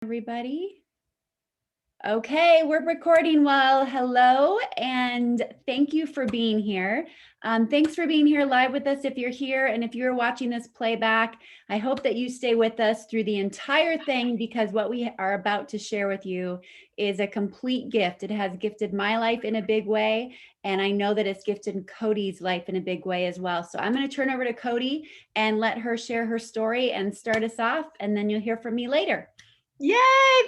Everybody. Okay, we're recording well. Hello, and thank you for being here. Thanks for being here live with us if you're here, and if you're watching this playback, I hope that you stay with us through the entire thing because what we are about to share with you is a complete gift. It has gifted my life in a big way, and I know that it's gifted Cody's life in a big way as well. So I'm going to turn over to Cody and let her share her story and start us off, and then you'll hear from me later. Yay!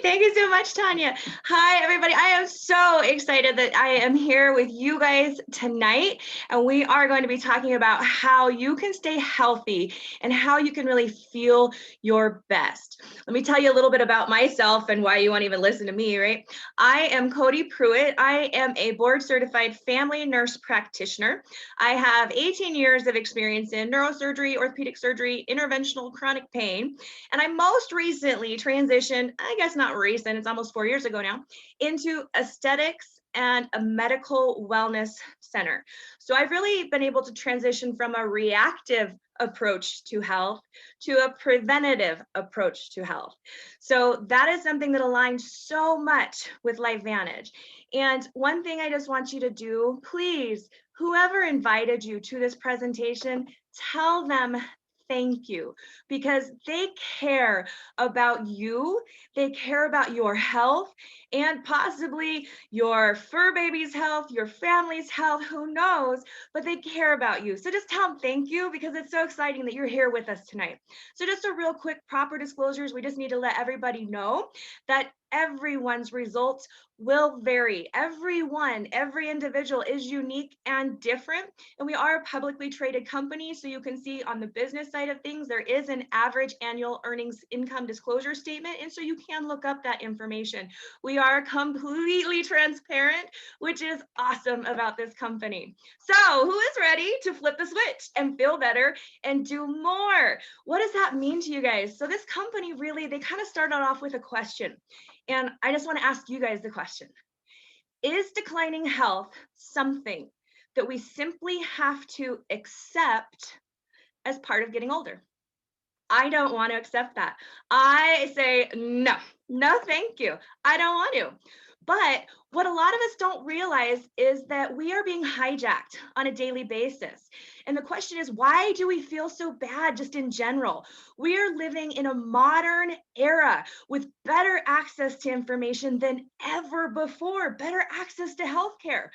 Thank you so much, Tanya. Hi, everybody. I am so excited that I am here with you guys tonight. And we are going to be talking about how you can stay healthy and how you can really feel your best. Let me tell you a little bit about myself and why you won't even listen to me, right? I am Cody Pruitt. I am a board certified family nurse practitioner. I have 18 years of experience in neurosurgery, orthopedic surgery, interventional chronic pain. And I most recently transitioned, I guess not recent, it's almost 4 years ago now, into aesthetics and a medical wellness center. So I've really been able to transition from a reactive approach to health to a preventative approach to health. So that is something that aligns so much with LifeVantage. And one thing I just want you to do, please, whoever invited you to this presentation, tell them thank you, because they care about you, they care about your health, and possibly your fur baby's health, your family's health, who knows, but they care about you. So just tell them thank you, because it's so exciting that you're here with us tonight. So just a real quick proper disclosures, we just need to let everybody know that everyone's results will vary. Every individual is unique and different. And we are a publicly traded company. So you can see on the business side of things, there is an average annual earnings income disclosure statement. And so you can look up that information. We are completely transparent, which is awesome about this company. So who is ready to flip the switch and feel better and do more? What does that mean to you guys? So this company really, they kind of started off with a question. And I just want to ask you guys the question. Is declining health something that we simply have to accept as part of getting older? I don't want to accept that. I say, no, thank you. I don't want to. But what a lot of us don't realize is that we are being hijacked on a daily basis. And the question is, why do we feel so bad just in general? We are living in a modern era with better access to information than ever before, better access to healthcare.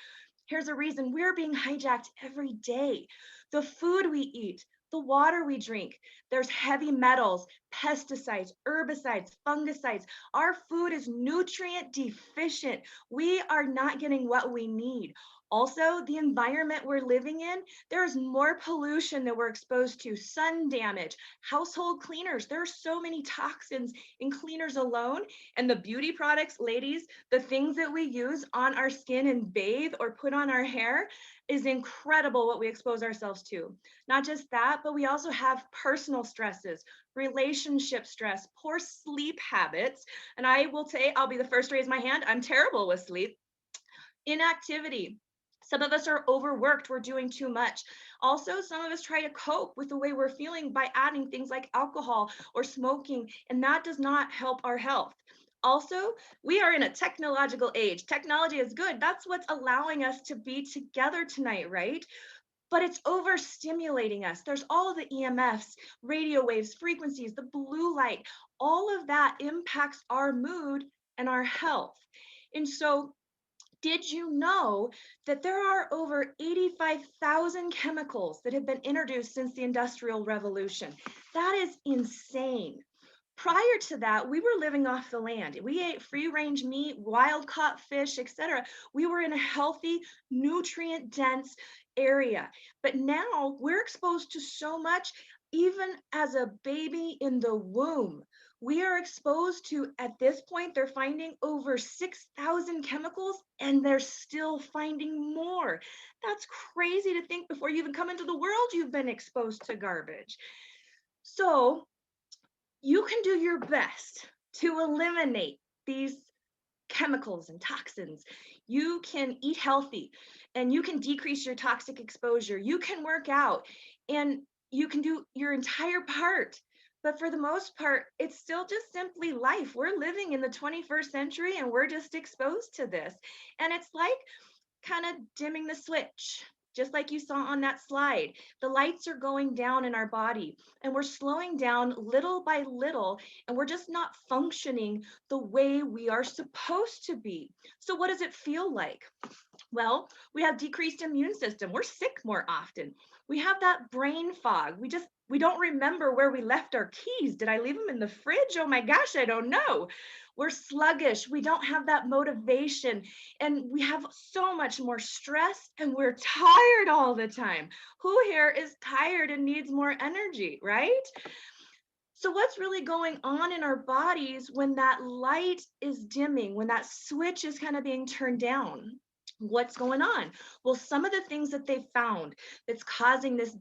Here's a reason: we're being hijacked every day. The food we eat, the water we drink, there's heavy metals, pesticides, herbicides, fungicides. Our food is nutrient deficient. We are not getting what we need. Also, the environment we're living in, there's more pollution that we're exposed to, sun damage, household cleaners. There are so many toxins in cleaners alone. And the beauty products, ladies, the things that we use on our skin and bathe or put on our hair is incredible what we expose ourselves to. Not just that, but we also have personal stresses, relationship stress, poor sleep habits. And I will say, I'll be the first to raise my hand, I'm terrible with sleep. Inactivity. Some of us are overworked, we're doing too much. Also, some of us try to cope with the way we're feeling by adding things like alcohol or smoking, and that does not help our health. Also, we are in a technological age. Technology is good. That's what's allowing us to be together tonight, right? But it's overstimulating us. There's all of the EMFs, radio waves, frequencies, the blue light. All of that impacts our mood and our health. And so, did you know that there are over 85,000 chemicals that have been introduced since the Industrial Revolution? That is insane. Prior to that, we were living off the land. We ate free range meat, wild caught fish, etc. We were in a healthy, nutrient dense area. But now we're exposed to so much, even as a baby in the womb. We are exposed to, at this point, they're finding over 6,000 chemicals, and they're still finding more. That's crazy to think. Before you even come into the world, you've been exposed to garbage. So you can do your best to eliminate these chemicals and toxins. You can eat healthy and you can decrease your toxic exposure. You can work out and you can do your entire part. But for the most part, it's still just simply life. We're living in the 21st century and we're just exposed to this. And it's like kind of dimming the switch, just like you saw on that slide. The lights are going down in our body and we're slowing down little by little, and we're just not functioning the way we are supposed to be. So, what does it feel like? Well, we have decreased immune system. We're sick more often. We have that brain fog. We don't remember where we left our keys. Did I leave them in the fridge? Oh my gosh, I don't know. We're sluggish. We don't have that motivation, and we have so much more stress, and we're tired all the time. Who here is tired and needs more energy, right? So what's really going on in our bodies when that light is dimming, when that switch is kind of being turned down? What's going on? Well, some of the things that they found that's causing this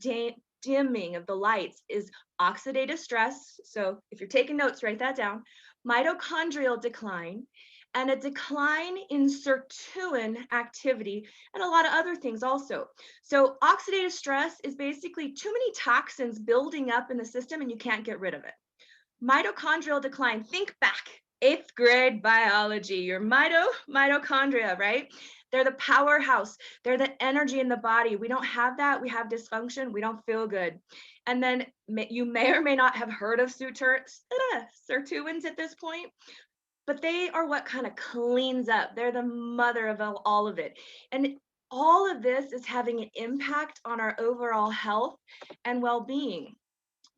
dimming of the lights is oxidative stress. So if you're taking notes, write that down. Mitochondrial decline, and a decline in sirtuin activity, and a lot of other things also. So oxidative stress is basically too many toxins building up in the system and you can't get rid of it. Mitochondrial decline, think back, 8th grade biology, your mitochondria, right? They're the powerhouse. They're the energy in the body. We don't have that. We have dysfunction. We don't feel good. And then you may or may not have heard of sirtuins at this point, but they are what kind of cleans up. They're the mother of all of it. And all of this is having an impact on our overall health and well-being.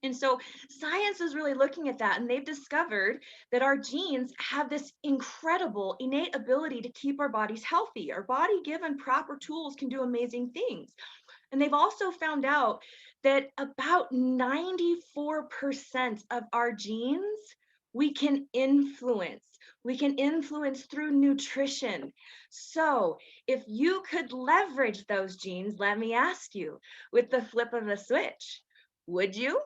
And so science is really looking at that, and they've discovered that our genes have this incredible innate ability to keep our bodies healthy. Our body, given proper tools, can do amazing things. And they've also found out that about 94% of our genes we can influence. We can influence through nutrition. So if you could leverage those genes, let me ask you, with the flip of a switch, would you?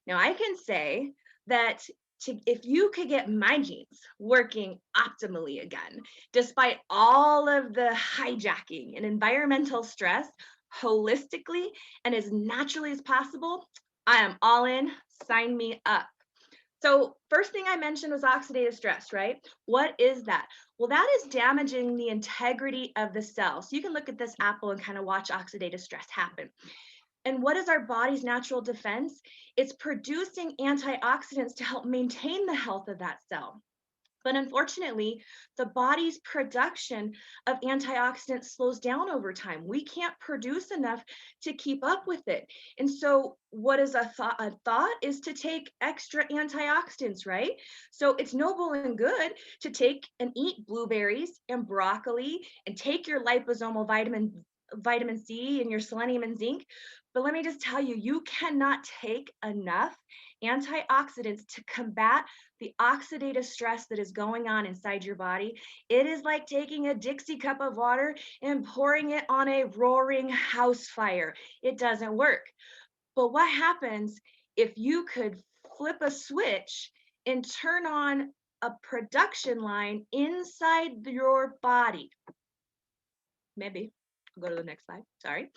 Now, I can say that if you could get my genes working optimally again, despite all of the hijacking and environmental stress, holistically and as naturally as possible, I am all in. Sign me up. So first thing I mentioned was oxidative stress, right? What is that? Well, that is damaging the integrity of the cell. So you can look at this apple and kind of watch oxidative stress happen. And what is our body's natural defense? It's producing antioxidants to help maintain the health of that cell. But unfortunately, the body's production of antioxidants slows down over time. We can't produce enough to keep up with it. And so what is a thought? A thought is to take extra antioxidants, right? So it's noble and good to take and eat blueberries and broccoli and take your liposomal vitamin C and your selenium and zinc. But let me just tell you, you cannot take enough antioxidants to combat the oxidative stress that is going on inside your body. It is like taking a Dixie cup of water and pouring it on a roaring house fire. It doesn't work. But what happens if you could flip a switch and turn on a production line inside your body? Maybe. I'll go to the next slide. Sorry.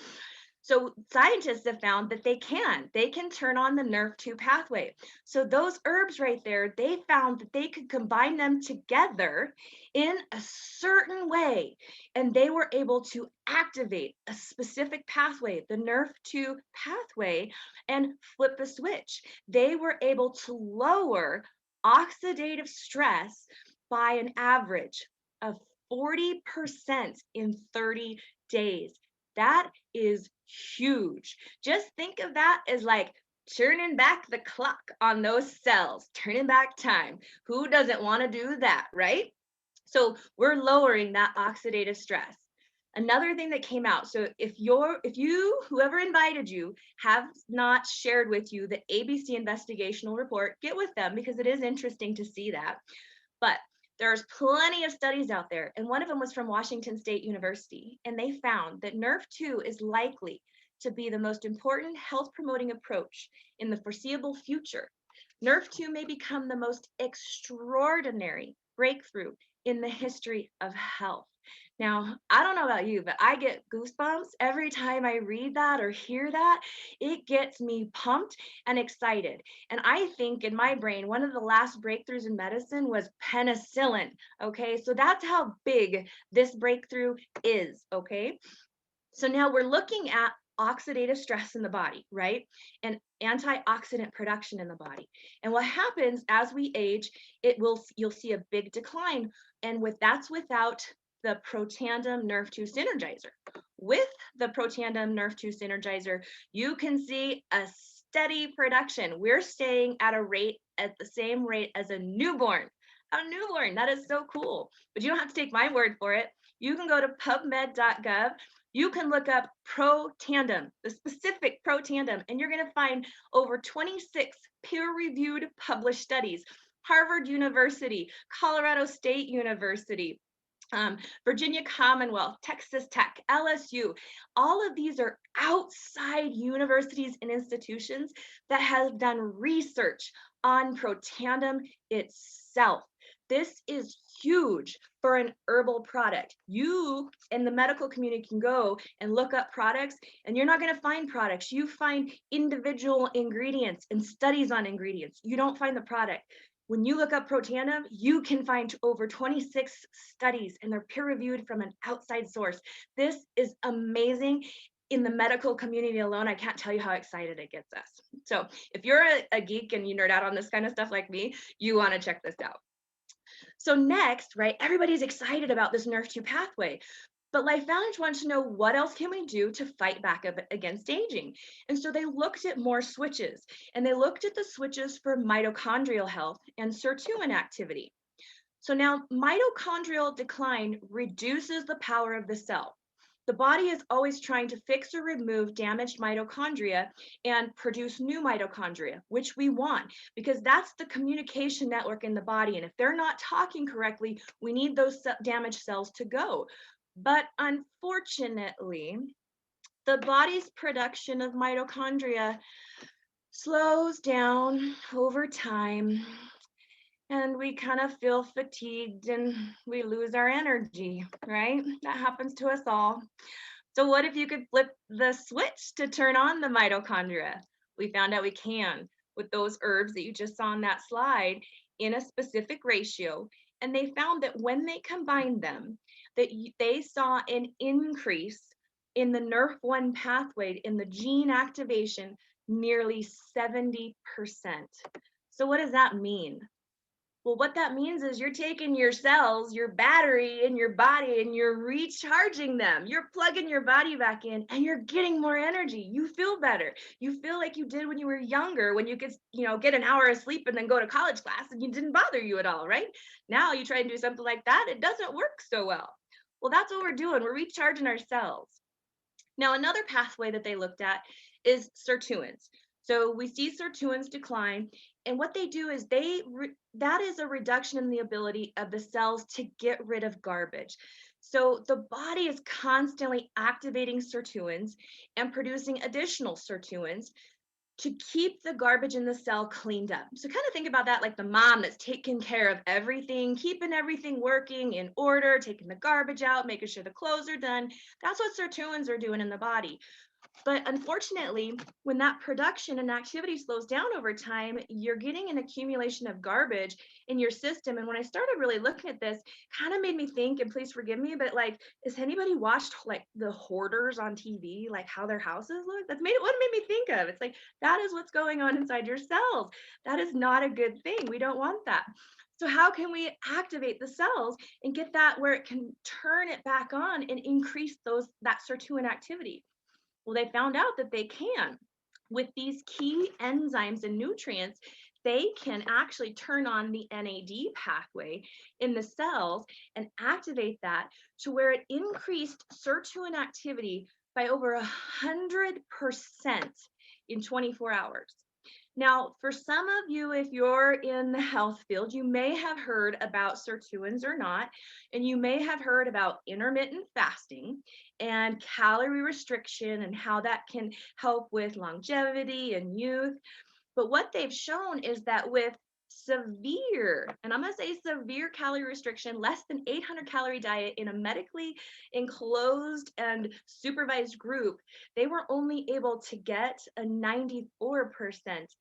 So scientists have found that they can turn on the NRF2 pathway. So those herbs right there, they found that they could combine them together in a certain way, and they were able to activate a specific pathway, the NRF2 pathway, and flip the switch. They were able to lower oxidative stress by an average of 40% in 30 days. That is huge. Just think of that as like turning back the clock on those cells, turning back time. Who doesn't want to do that, right? So we're lowering that oxidative stress. Another thing that came out, so if whoever invited you have not shared with you the ABC investigational report, get with them because it is interesting to see that. But there's plenty of studies out there, and one of them was from Washington State University, and they found that NRF2 is likely to be the most important health promoting approach in the foreseeable future. NRF2 may become the most extraordinary breakthrough in the history of health. Now, I don't know about you, but I get goosebumps every time I read that or hear that. It gets me pumped and excited. And I think in my brain, one of the last breakthroughs in medicine was penicillin. Okay, so that's how big this breakthrough is. Okay, so now we're looking at oxidative stress in the body, right? And antioxidant production in the body. And what happens as we age, you'll see a big decline. And that's without the Protandim Nerve2 synergizer. With the Protandim Nerve2 synergizer, you can see a steady production. We're staying at the same rate as a newborn. A newborn, that is so cool. But you don't have to take my word for it. You can go to pubmed.gov. You can look up Protandim, the specific Protandim, and you're going to find over 26 peer-reviewed published studies. Harvard University, Colorado State University, Virginia Commonwealth, Texas Tech, LSU. All of these are outside universities and institutions that have done research on Protandim itself. This is huge for an herbal product. You in the medical community can go and look up products, and you're not going to find products. You find individual ingredients and studies on ingredients. You don't find the product. When you look up Protandim, you can find over 26 studies, and they're peer-reviewed from an outside source. This is amazing. In the medical community alone, I can't tell you how excited it gets us. So if you're a geek and you nerd out on this kind of stuff like me, you want to check this out. So next, right, everybody's excited about this NRF2 pathway. But LifeVantage wants to know, what else can we do to fight back against aging? And so they looked at more switches, and they looked at the switches for mitochondrial health and sirtuin activity. So now mitochondrial decline reduces the power of the cell. The body is always trying to fix or remove damaged mitochondria and produce new mitochondria, which we want, because that's the communication network in the body. And if they're not talking correctly, we need those damaged cells to go. But unfortunately, the body's production of mitochondria slows down over time, and we kind of feel fatigued and we lose our energy, right? That happens to us all. So what if you could flip the switch to turn on the mitochondria? We found out we can with those herbs that you just saw on that slide in a specific ratio. And they found that when they combined them, that they saw an increase in the NRF1 pathway, in the gene activation, nearly 70%. So what does that mean? Well, what that means is you're taking your cells, your battery in your body, and you're recharging them. You're plugging your body back in, and you're getting more energy. You feel better. You feel like you did when you were younger, when you could, get an hour of sleep and then go to college class and it didn't bother you at all, right? Now you try and do something like that, it doesn't work so well. Well, that's what we're doing. We're recharging our cells. Now, another pathway that they looked at is sirtuins. So we see sirtuins decline, and what they do is that is a reduction in the ability of the cells to get rid of garbage. So the body is constantly activating sirtuins and producing additional sirtuins to keep the garbage in the cell cleaned up. So kind of think about that like the mom that's taking care of everything, keeping everything working in order, taking the garbage out, making sure the clothes are done. That's what sirtuins are doing in the body. But unfortunately, when that production and activity slows down over time, you're getting an accumulation of garbage in your system. And when I started really looking at this, kind of made me think, and please forgive me, but like, has anybody watched like the hoarders on TV, like how their houses look? What it made me think of. It's like, that is what's going on inside your cells. That is not a good thing. We don't want that. So how can we activate the cells and get that where it can turn it back on and increase that sirtuin activity? Well, they found out that they can. With these key enzymes and nutrients, they can actually turn on the NAD pathway in the cells and activate that to where it increased sirtuin activity by over 100% in 24 hours. Now, for some of you, if you're in the health field, you may have heard about sirtuins or not, and you may have heard about intermittent fasting and calorie restriction and how that can help with longevity and youth. But what they've shown is that with severe, and I'm going to say severe calorie restriction, less than 800 calorie diet in a medically enclosed and supervised group, they were only able to get a 94%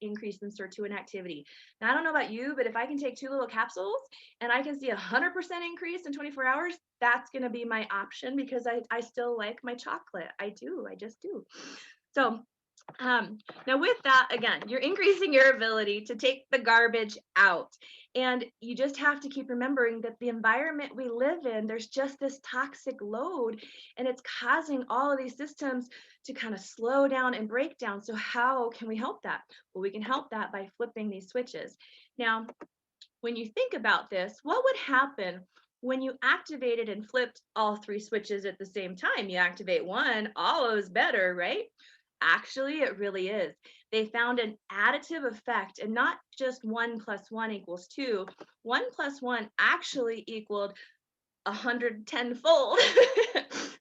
increase in sirtuin activity. Now, I don't know about you, but if I can take 2 little capsules and I can see 100% increase in 24 hours, that's going to be my option, because I still like my chocolate. I just do. So now with that, again, you're increasing your ability to take the garbage out. And you just have to keep remembering that the environment we live in, there's just this toxic load, and it's causing all of these systems to kind of slow down and break down. So how can we help that? Well, we can help that by flipping these switches. Now, when you think about this, what would happen when you activated and flipped all 3 switches at the same time? You activate one, all is better, right? Actually, it really is. They found an additive effect, and not just 1 + 1 = 2. 1 + 1 actually equaled 110-fold.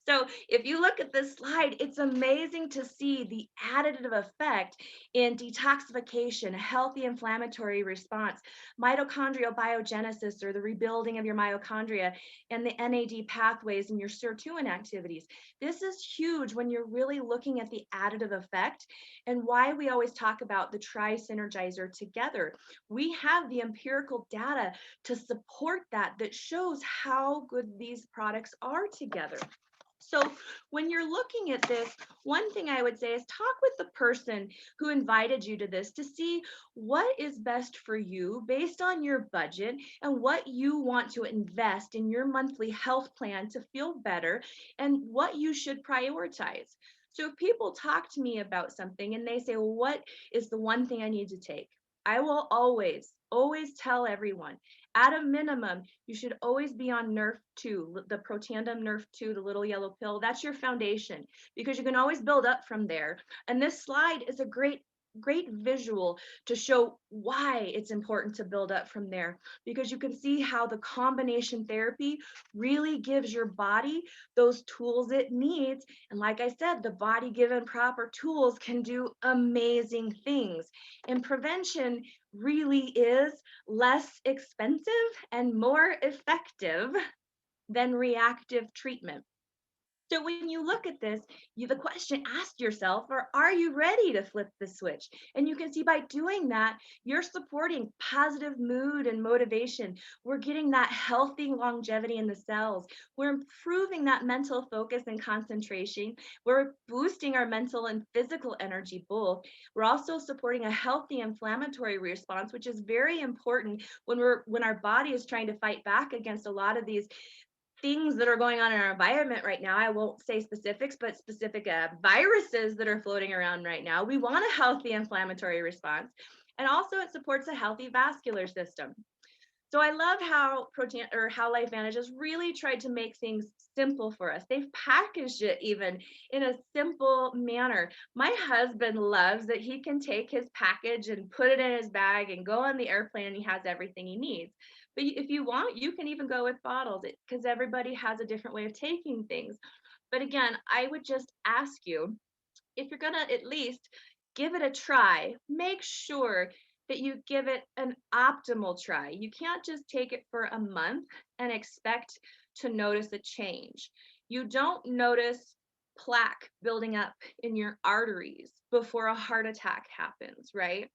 So if you look at this slide, it's amazing to see the additive effect in detoxification, a healthy inflammatory response, mitochondrial biogenesis, or the rebuilding of your mitochondria, and the NAD pathways and your sirtuin activities. This is huge when you're really looking at the additive effect, and why we always talk about the tri-synergizer together. We have the empirical data to support that shows how good these products are together. So when you're looking at this, one thing I would say is talk with the person who invited you to this to see what is best for you based on your budget and what you want to invest in your monthly health plan to feel better, and what you should prioritize. So if people talk to me about something and they say, well, what is the one thing I need to take? I will always tell everyone, at a minimum, you should always be on Nerf 2, the Protandim Nerf 2, the little yellow pill. That's your foundation, because you can always build up from there. And this slide is a great visual to show why it's important to build up from there, because you can see how the combination therapy really gives your body those tools it needs. And like I said, the body given proper tools can do amazing things. And prevention really is less expensive and more effective than reactive treatment. So when you look at this, the question, ask yourself, or are you ready to flip the switch? And you can see by doing that, you're supporting positive mood and motivation. We're getting that healthy longevity in the cells. We're improving that mental focus and concentration. We're boosting our mental and physical energy both. We're also supporting a healthy inflammatory response, which is very important when our body is trying to fight back against a lot of these things that are going on in our environment right now. I won't say specifics, but specific viruses that are floating around right now. We want a healthy inflammatory response. And also it supports a healthy vascular system. So I love how LifeVantage has really tried to make things simple for us. They've packaged it even in a simple manner. My husband loves that he can take his package and put it in his bag and go on the airplane, and he has everything he needs. But if you want, you can even go with bottles, because everybody has a different way of taking things. But again, I would just ask you, if you're gonna at least give it a try, make sure that you give it an optimal try. You can't just take it for a month and expect to notice a change. You don't notice plaque building up in your arteries before a heart attack happens, right?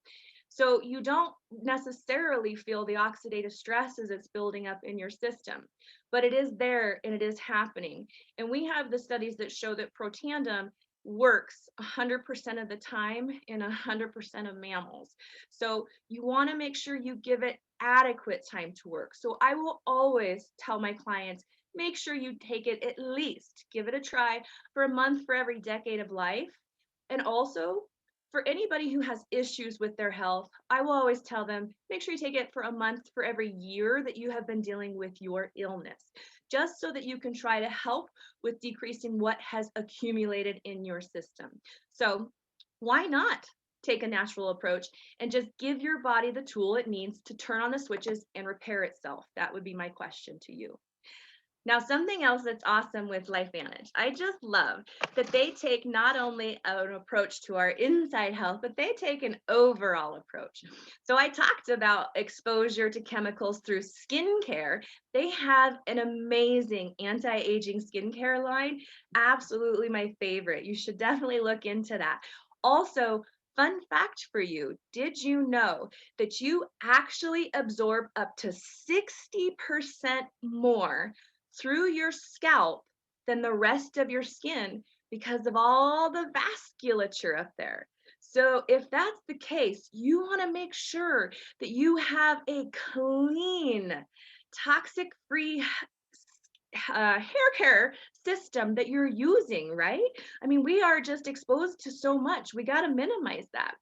So you don't necessarily feel the oxidative stress as it's building up in your system, but it is there and it is happening. And we have the studies that show that Protandim works 100% of the time in 100% of mammals. So you want to make sure you give it adequate time to work. So I will always tell my clients, make sure you take it at least, give it a try for a month for every decade of life. And also, for anybody who has issues with their health, I will always tell them, make sure you take it for a month for every year that you have been dealing with your illness, just so that you can try to help with decreasing what has accumulated in your system. So why not take a natural approach and just give your body the tool it needs to turn on the switches and repair itself? That would be my question to you. Now, something else that's awesome with LifeVantage, I just love that they take not only an approach to our inside health, but they take an overall approach. So I talked about exposure to chemicals through skincare. They have an amazing anti-aging skincare line. Absolutely my favorite. You should definitely look into that. Also, fun fact for you, did you know that you actually absorb up to 60% more through your scalp than the rest of your skin because of all the vasculature up there? So if that's the case, you want to make sure that you have a clean, toxic-free hair care system that you're using, right? I mean, we are just exposed to so much. We got to minimize that.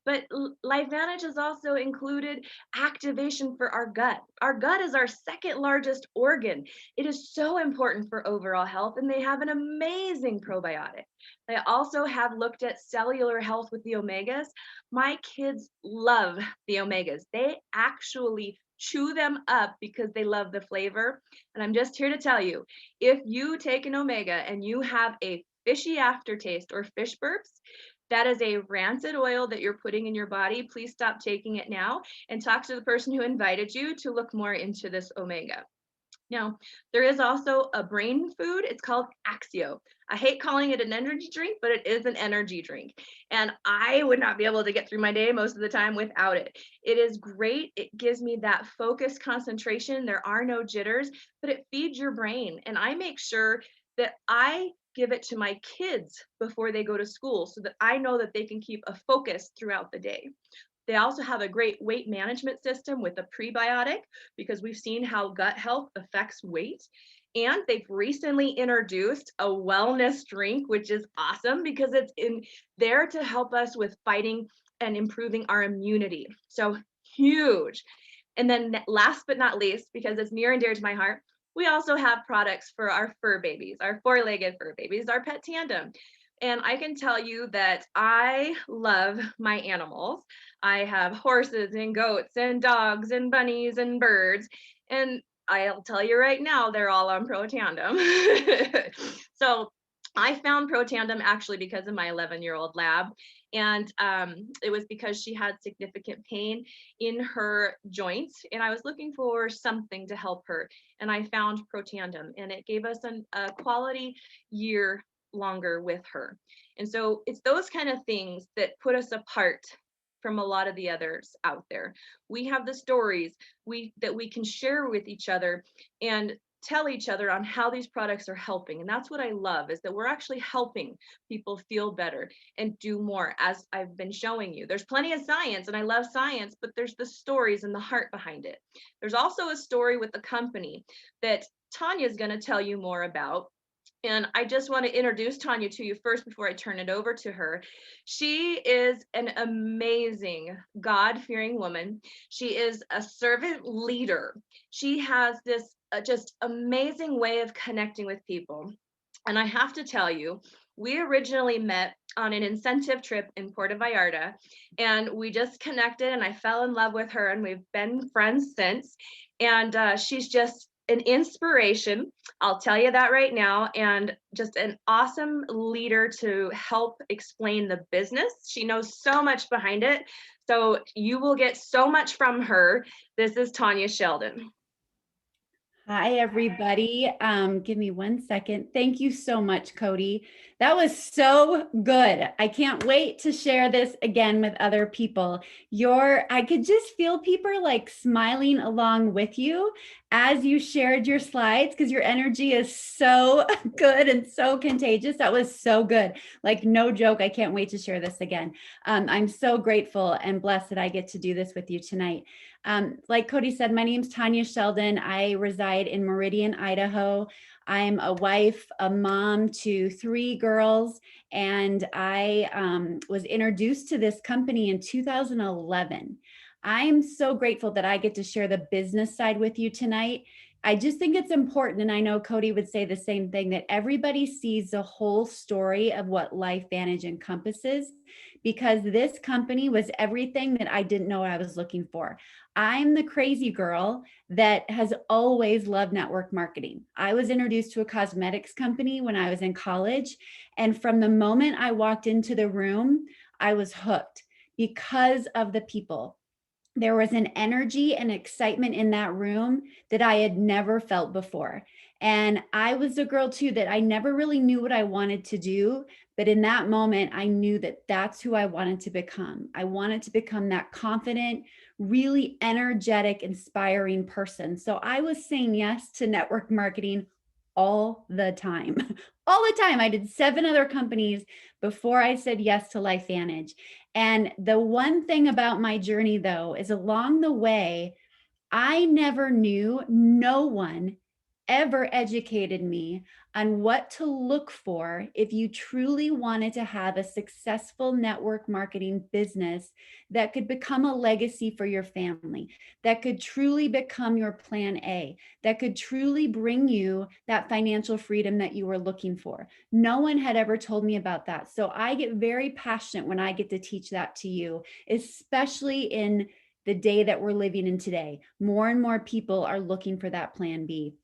But LifeVantage has also included activation for our gut. Our gut is our second largest organ. It is so important for overall health, and they have an amazing probiotic. They also have looked at cellular health with the omegas. My kids love the omegas. They actually chew them up because they love the flavor. And I'm just here to tell you, if you take an omega and you have a fishy aftertaste or fish burps, that is a rancid oil that you're putting in your body. Please stop taking it now and talk to the person who invited you to look more into this omega. Now, there is also a brain food. It's called Axio. I hate calling it an energy drink, but it is an energy drink. And I would not be able to get through my day most of the time without it. It is great. It gives me that focused concentration. There are no jitters, but it feeds your brain. And I make sure that I give it to my kids before they go to school so that I know that they can keep a focus throughout the day. They also have a great weight management system with a prebiotic because we've seen how gut health affects weight. And they've recently introduced a wellness drink, which is awesome because it's in there to help us with fighting and improving our immunity. So huge. And then last but not least, because it's near and dear to my heart, we also have products for our fur babies, our four-legged fur babies, our Protandim. And I can tell you that I love my animals. I have horses and goats and dogs and bunnies and birds. And I'll tell you right now, they're all on Protandim. So I found Protandim actually because of my 11-year-old lab. And it was because she had significant pain in her joints. And I was looking for something to help her. And I found Protandim. And it gave us a quality year longer with her. And so it's those kind of things that put us apart from a lot of the others out there. We have the stories that we can share with each other and tell each other on how these products are helping. And that's what I love, is that we're actually helping people feel better and do more, as I've been showing you. There's plenty of science, and I love science, but there's the stories and the heart behind it. There's also a story with the company that Tanya is going to tell you more about. And I just want to introduce Tanya to you first before I turn it over to her. She is an amazing, God-fearing woman. She is a servant leader. She has this just amazing way of connecting with people. And I have to tell you, we originally met on an incentive trip in Puerto Vallarta, and we just connected, and I fell in love with her, and we've been friends since. And she's just an inspiration. I'll tell you that right now, and just an awesome leader to help explain the business. She knows so much behind it. So you will get so much from her. This is Tanya Sheldon. Hi, everybody. Give me 1 second. Thank you so much, Cody. That was so good. I can't wait to share this again with other people. I could just feel people like smiling along with you as you shared your slides because your energy is so good and so contagious. That was so good. Like, no joke. I can't wait to share this again. I'm so grateful and blessed that I get to do this with you tonight. Like Cody said, my name's Tanya Sheldon. I reside in Meridian, Idaho. I'm a wife, a mom to 3 girls, and I was introduced to this company in 2011. I'm so grateful that I get to share the business side with you tonight. I just think it's important, and I know Cody would say the same thing, that everybody sees the whole story of what LifeVantage encompasses, because this company was everything that I didn't know I was looking for. I'm the crazy girl that has always loved network marketing. I was introduced to a cosmetics company when I was in college, and from the moment I walked into the room, I was hooked because of the people. There was an energy and excitement in that room that I had never felt before. And I was a girl too that I never really knew what I wanted to do. But in that moment, I knew that that's who I wanted to become. I wanted to become that confident, really energetic, inspiring person. So I was saying yes to network marketing all the time. All the time. I did 7 other companies before I said yes to LifeVantage. And the one thing about my journey, though, is along the way, I never knew, no one ever educated me on what to look for if you truly wanted to have a successful network marketing business that could become a legacy for your family, that could truly become your plan A, that could truly bring you that financial freedom that you were looking for. No one had ever told me about that. So I get very passionate when I get to teach that to you, especially in the day that we're living in today. More and more people are looking for that plan B.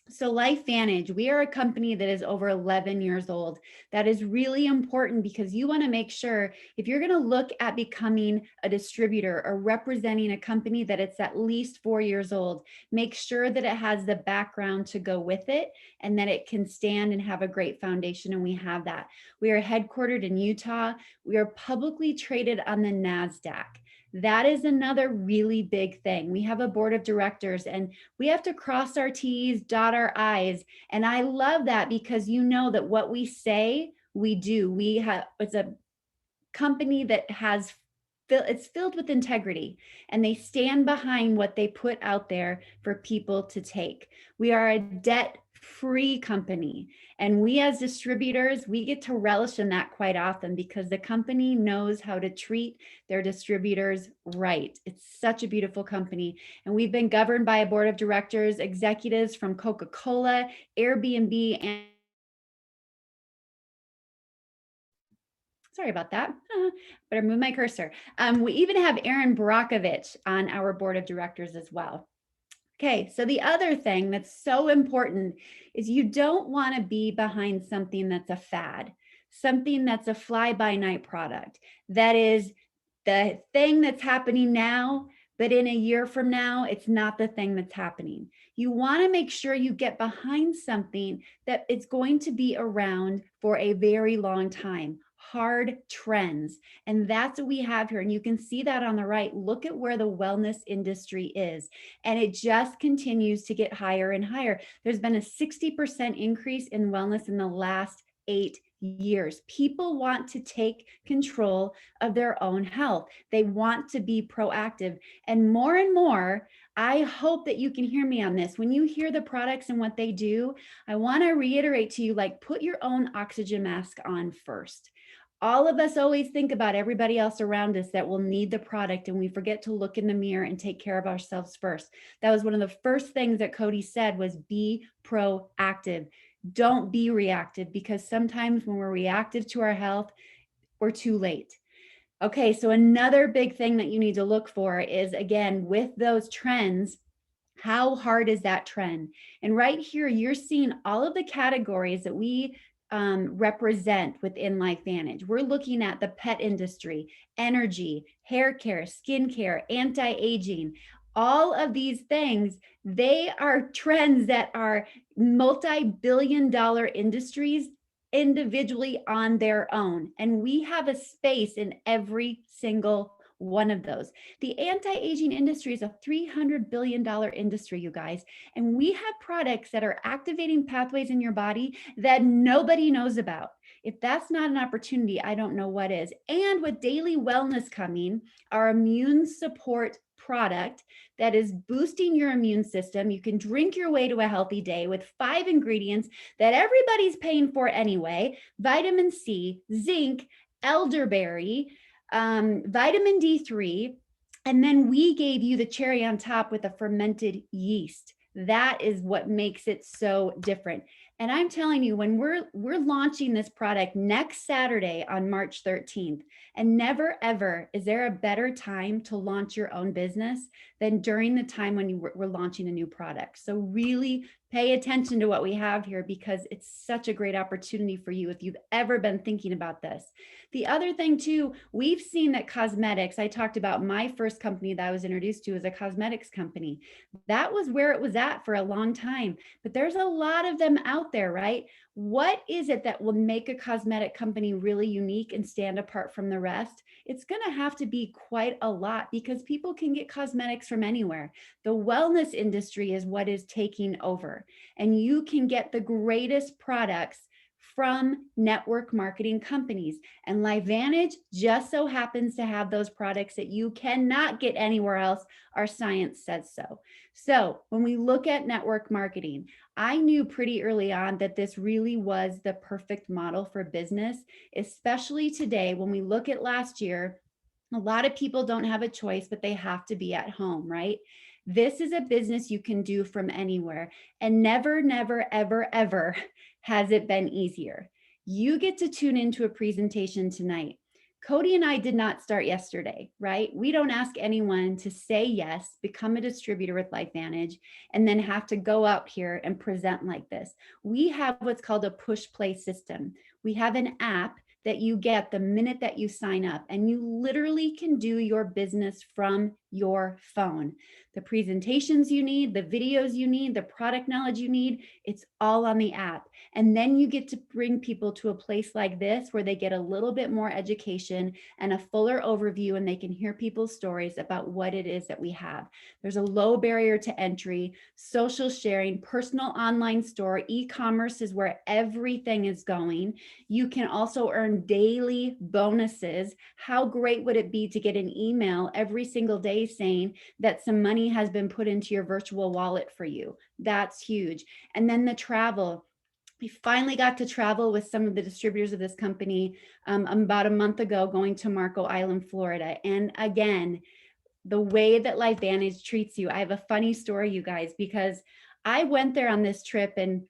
So LifeVantage, we are a company that is over 11 years old. That is really important because you want to make sure if you're going to look at becoming a distributor or representing a company that it's at least 4 years old, make sure that it has the background to go with it and that it can stand and have a great foundation. And we have that. We are headquartered in Utah. We are publicly traded on the NASDAQ. That is another really big thing. We have a board of directors and we have to cross our T's, dot our I's. And I love that because you know that what we say, we do. We have, it's a company that has, it's filled with integrity and they stand behind what they put out there for people to take. We are a debt-free company. And we as distributors, we get to relish in that quite often because the company knows how to treat their distributors right. It's such a beautiful company. And we've been governed by a board of directors, executives from Coca-Cola, Airbnb, and sorry about that. Better move my cursor. We even have Aaron Brockovich on our board of directors as well. Okay, so the other thing that's so important is you don't want to be behind something that's a fad, something that's a fly-by-night product. That is the thing that's happening now, but in a year from now, it's not the thing that's happening. You want to make sure you get behind something that it's going to be around for a very long time. Hard trends. And that's what we have here. And you can see that on the right. Look at where the wellness industry is. And it just continues to get higher and higher. There's been a 60% increase in wellness in the last 8 years. People want to take control of their own health. They want to be proactive. And more, I hope that you can hear me on this. When you hear the products and what they do, I want to reiterate to you, like, put your own oxygen mask on first. All of us always think about everybody else around us that will need the product, and we forget to look in the mirror and take care of ourselves first. That was one of the first things that Cody said was be proactive. Don't be reactive, because sometimes when we're reactive to our health, we're too late. Okay, so another big thing that you need to look for is, again, with those trends, how hard is that trend? And right here, you're seeing all of the categories that we represent within LifeVantage. We're looking at the pet industry, energy, hair care, skincare, anti-aging. All of these things, they are trends that are multi-billion-dollar industries individually on their own. And we have a space in every single one of those. The anti-aging industry is a $300 billion industry, you guys. And we have products that are activating pathways in your body that nobody knows about. If that's not an opportunity, I don't know what is. And with daily wellness coming, our immune support product that is boosting your immune system. You can drink your way to a healthy day with 5 ingredients that everybody's paying for anyway: vitamin C, zinc, elderberry, vitamin D3, and then we gave you the cherry on top with a fermented yeast That is what makes it so different. And I'm telling you, when we're launching this product next Saturday on March 13th, and never ever is there a better time to launch your own business than during the time when we're launching a new product. So really pay attention to what we have here, because it's such a great opportunity for you if you've ever been thinking about this. The other thing too, we've seen that cosmetics, I talked about my first company that I was introduced to as a cosmetics company. That was where it was at for a long time, but there's a lot of them out there, right? What is it that will make a cosmetic company really unique and stand apart from the rest? It's going to have to be quite a lot, because people can get cosmetics from anywhere. The wellness industry is what is taking over, and you can get the greatest products from network marketing companies. And LifeVantage just so happens to have those products that you cannot get anywhere else. Our science says so. So when we look at network marketing, I knew pretty early on that this really was the perfect model for business, especially today when we look at last year. A lot of people don't have a choice, but they have to be at home, right? This is a business you can do from anywhere, and never, never, ever, ever has it been easier. You get to tune into a presentation tonight. Cody and I did not start yesterday, right? We don't ask anyone to say yes, become a distributor with LifeVantage, and then have to go out here and present like this. We have what's called a push play system. We have an app that you get the minute that you sign up, and you literally can do your business from your phone. The presentations you need, the videos you need, the product knowledge you need, it's all on the app. And then you get to bring people to a place like this where they get a little bit more education and a fuller overview, and they can hear people's stories about what it is that we have. There's a low barrier to entry, social sharing, personal online store, e-commerce is where everything is going. You can also earn daily bonuses. How great would it be to get an email every single day saying that some money has been put into your virtual wallet for you? That's huge. And then the travel. We finally got to travel with some of the distributors of this company about a month ago, going to Marco Island, Florida. And again, the way that LifeVantage treats you. I have a funny story, you guys, because I went there on this trip and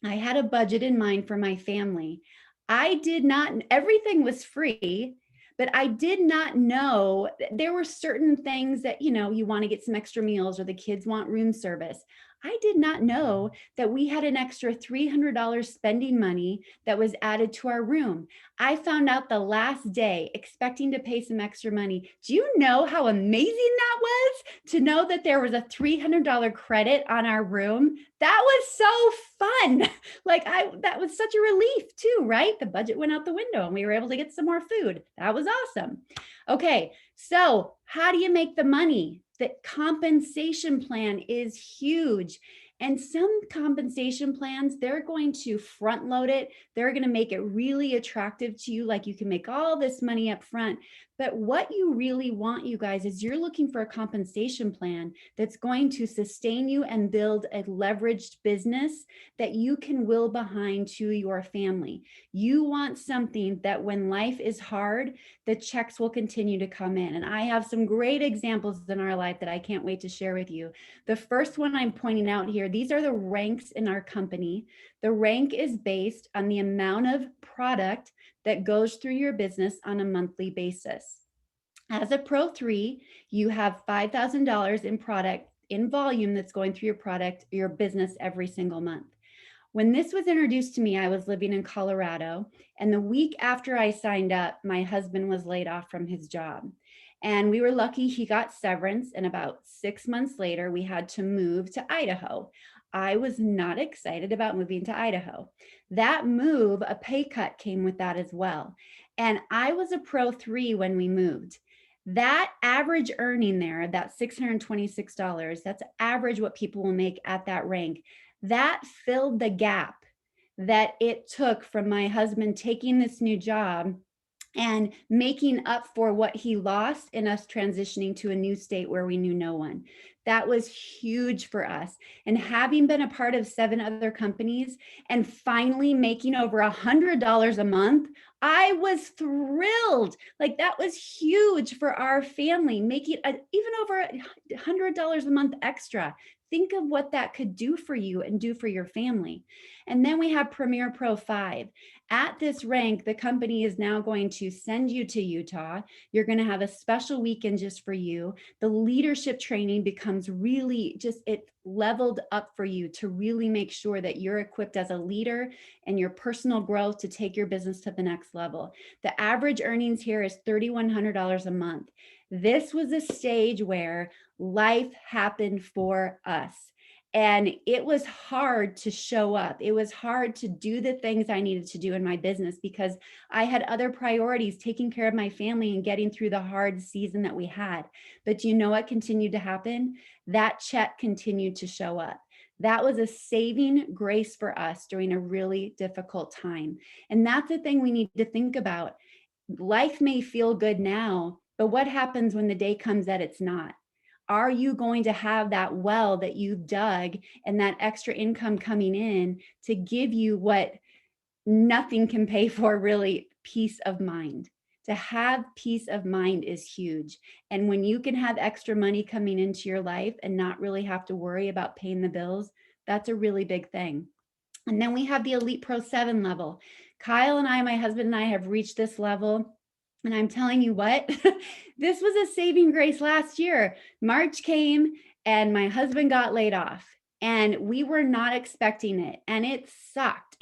I had a budget in mind for my family. I did not, everything was free, but I did not know there were certain things that, you want to get some extra meals or the kids want room service. I did not know that we had an extra $300 spending money that was added to our room. I found out the last day, expecting to pay some extra money. Do you know how amazing that was to know that there was a $300 credit on our room? That was so fun. That was such a relief too, right? The budget went out the window and we were able to get some more food. That was awesome. Okay, so how do you make the money? The compensation plan is huge. And some compensation plans, they're going to front load it. They're going to make it really attractive to you. Like you can make all this money up front. But what you really want, you guys, is you're looking for a compensation plan that's going to sustain you and build a leveraged business that you can will behind to your family. You want something that when life is hard, the checks will continue to come in. And I have some great examples in our life that I can't wait to share with you. The first one I'm pointing out here, these are the ranks in our company. The rank is based on the amount of product that goes through your business on a monthly basis. As a Pro 3, you have $5,000 in product in volume that's going through your business every single month. When this was introduced to me, I was living in Colorado, and the week after I signed up, my husband was laid off from his job. And we were lucky he got severance, and about 6 months later, we had to move to Idaho. I was not excited about moving to Idaho. That move, a pay cut came with that as well. And I was a Pro 3 when we moved. That average earning there, that $626, that's average what people will make at that rank. That filled the gap that it took from my husband taking this new job and making up for what he lost in us transitioning to a new state where we knew no one. That was huge for us. And having been a part of 7 other companies and finally making over $100 a month, I was thrilled. Like that was huge for our family, making even over $100 a month extra. think of what that could do for you and do for your family. And then we have Premier Pro 5. At this rank, the company is now going to send you to Utah. You're going to have a special weekend just for you. The leadership training becomes really just, it leveled up for you to really make sure that you're equipped as a leader and your personal growth to take your business to the next level. The average earnings here is $3,100 a month. This was a stage where life happened for us. And it was hard to show up. It was hard to do the things I needed to do in my business because I had other priorities, taking care of my family and getting through the hard season that we had. But do you know what continued to happen? That check continued to show up. That was a saving grace for us during a really difficult time. And that's the thing we need to think about. Life may feel good now, but what happens when the day comes that it's not? Are you going to have that well that you've dug and that extra income coming in to give you what nothing can pay for, really? Peace of mind. To have peace of mind is huge. And when you can have extra money coming into your life and not really have to worry about paying the bills, that's a really big thing. And then we have the Elite Pro 7 level. Kyle and I, my husband and I, have reached this level. And I'm telling you what, this was a saving grace last year. March came and my husband got laid off. And we were not expecting it. And it sucked.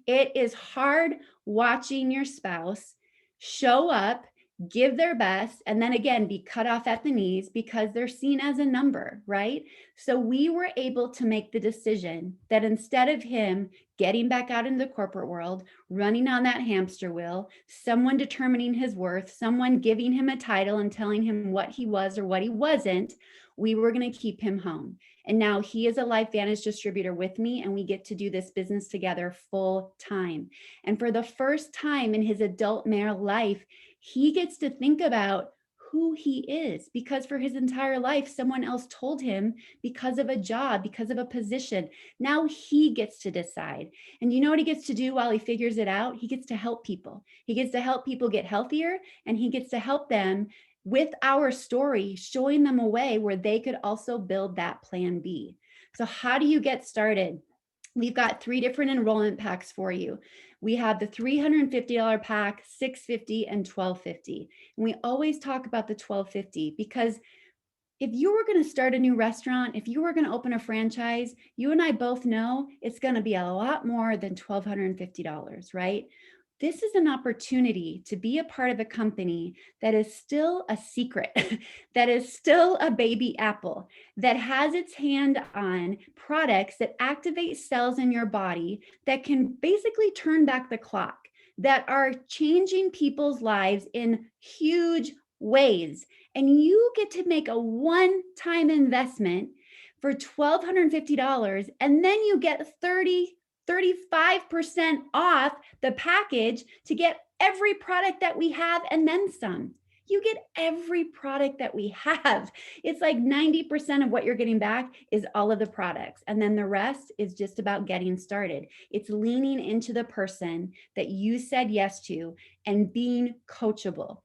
It is hard watching your spouse show up, give their best, and then again be cut off at the knees because they're seen as a number, right? So we were able to make the decision that instead of him getting back out into the corporate world, running on that hamster wheel, someone determining his worth, someone giving him a title and telling him what he was or what he wasn't, we were going to keep him home. And now he is a LifeVantage distributor with me, and we get to do this business together full time. And for the first time in his adult male life, he gets to think about who he is, because for his entire life, someone else told him because of a job, because of a position. Now he gets to decide. And you know what he gets to do while he figures it out? He gets to help people. He gets to help people get healthier, and he gets to help them with our story, showing them a way where they could also build that plan B. So how do you get started? We've got 3 different enrollment packs for you. We have the $350 pack, $650, and $1,250. And we always talk about the $1,250 because if you were going to start a new restaurant, if you were going to open a franchise, you and I both know it's going to be a lot more than $1,250, right? This is an opportunity to be a part of a company that is still a secret, that is still a baby apple, that has its hand on products that activate cells in your body that can basically turn back the clock, that are changing people's lives in huge ways. And you get to make a one-time investment for $1,250, and then you get 35% off the package to get every product that we have and then some. You get every product that we have. It's like 90% of what you're getting back is all of the products. And then the rest is just about getting started. It's leaning into the person that you said yes to and being coachable.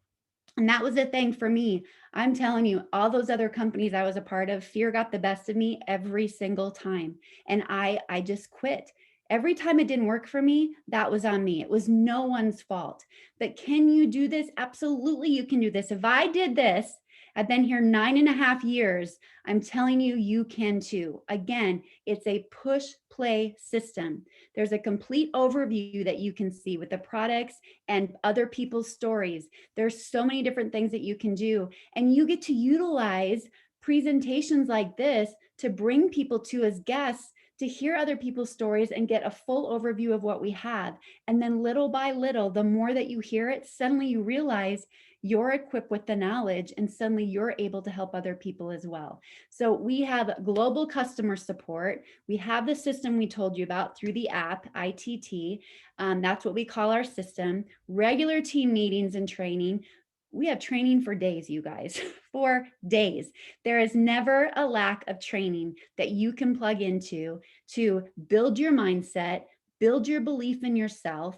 And that was the thing for me. I'm telling you, all those other companies I was a part of, fear got the best of me every single time. And I just quit. Every time it didn't work for me, that was on me. It was no one's fault. But can you do this? Absolutely, you can do this. If I did this, I've been here 9.5 years. I'm telling you, you can too. Again, it's a push-play system. There's a complete overview that you can see with the products and other people's stories. There's so many different things that you can do. And you get to utilize presentations like this to bring people to as guests to hear other people's stories and get a full overview of what we have. And then little by little, the more that you hear it, suddenly you realize you're equipped with the knowledge and suddenly you're able to help other people as well. So we have global customer support. We have the system we told you about through the app, ITT. That's what we call our system. Regular team meetings and training. We have training for days, you guys, for days. There is never a lack of training that you can plug into to build your mindset, build your belief in yourself,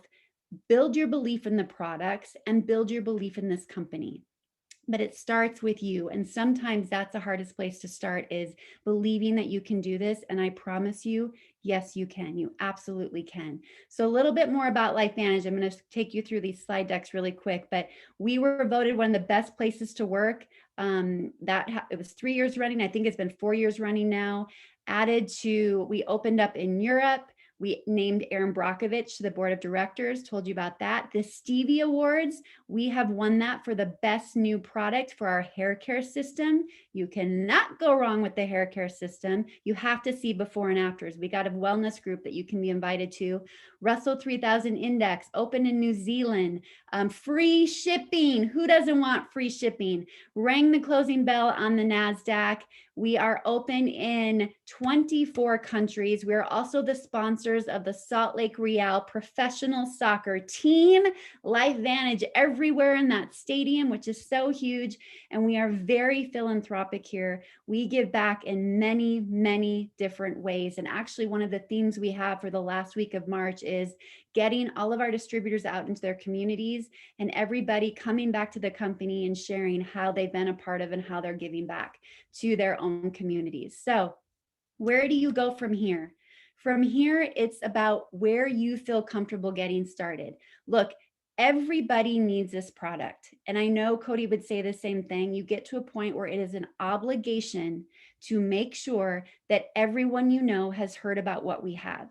build your belief in the products, and build your belief in this company. but it starts with you. And sometimes that's the hardest place to start, is believing that you can do this. And I promise you, yes, you can. You absolutely can. So a little bit more about LifeVantage. I'm going to take you through these slide decks really quick, but we were voted one of the best places to work. It was 3 years running. I think it's been 4 years running now. We opened up in Europe. We named Aaron Brockovich to the board of directors, told you about that. The Stevie Awards, we have won that for the best new product for our hair care system. You cannot go wrong with the hair care system. You have to see before and afters. We got a wellness group that you can be invited to. Russell 3000 Index, open in New Zealand. Free shipping. Who doesn't want free shipping? Rang the closing bell on the NASDAQ. We are open in 24 countries. We are also the sponsors of the Salt Lake Real professional soccer team, LifeVantage everywhere in that stadium, which is so huge. And we are very philanthropic here. We give back in many, many different ways. And actually, one of the themes we have for the last week of March is getting all of our distributors out into their communities and everybody coming back to the company and sharing how they've been a part of and how they're giving back to their own communities. So where do you go from here? From here, it's about where you feel comfortable getting started. Look, everybody needs this product. And I know Cody would say the same thing. You get to a point where it is an obligation to make sure that everyone you know has heard about what we have.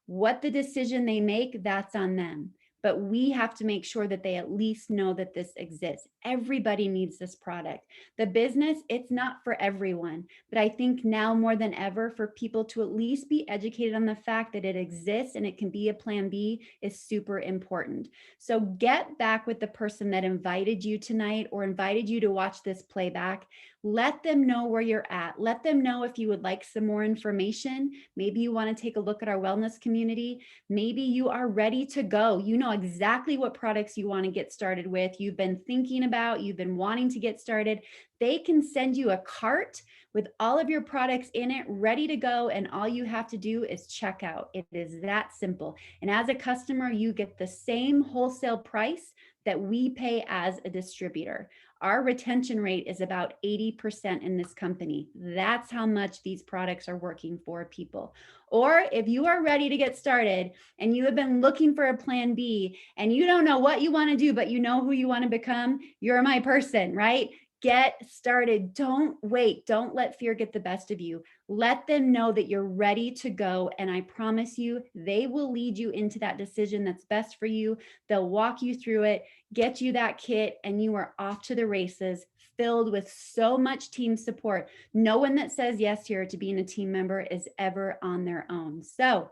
What the decision they make, that's on them. But we have to make sure that they at least know that this exists. Everybody needs this product. The business, it's not for everyone. But I think now more than ever, for people to at least be educated on the fact that it exists and it can be a plan B is super important. So get back with the person that invited you tonight or invited you to watch this playback. Let them know where you're at. Let them know if you would like some more information. Maybe you want to take a look at our wellness community. Maybe you are ready to go. You know exactly what products you want to get started with. You've been thinking about, you've been wanting to get started. They can send you a cart with all of your products in it, ready to go. And all you have to do is check out. It is that simple. And as a customer, you get the same wholesale price that we pay as a distributor. Our retention rate is about 80% in this company. That's how much these products are working for people. Or if you are ready to get started and you have been looking for a plan B and you don't know what you want to do, but you know who you want to become, you're my person, right? Get started. Don't wait. Don't let fear get the best of you. Let them know that you're ready to go. And I promise you, they will lead you into that decision that's best for you. They'll walk you through it, get you that kit, and you are off to the races, filled with so much team support. No one that says yes here to being a team member is ever on their own. So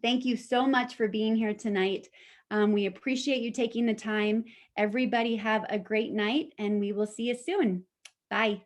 thank you so much for being here tonight. We appreciate you taking the time. Everybody have a great night, and we will see you soon. Bye.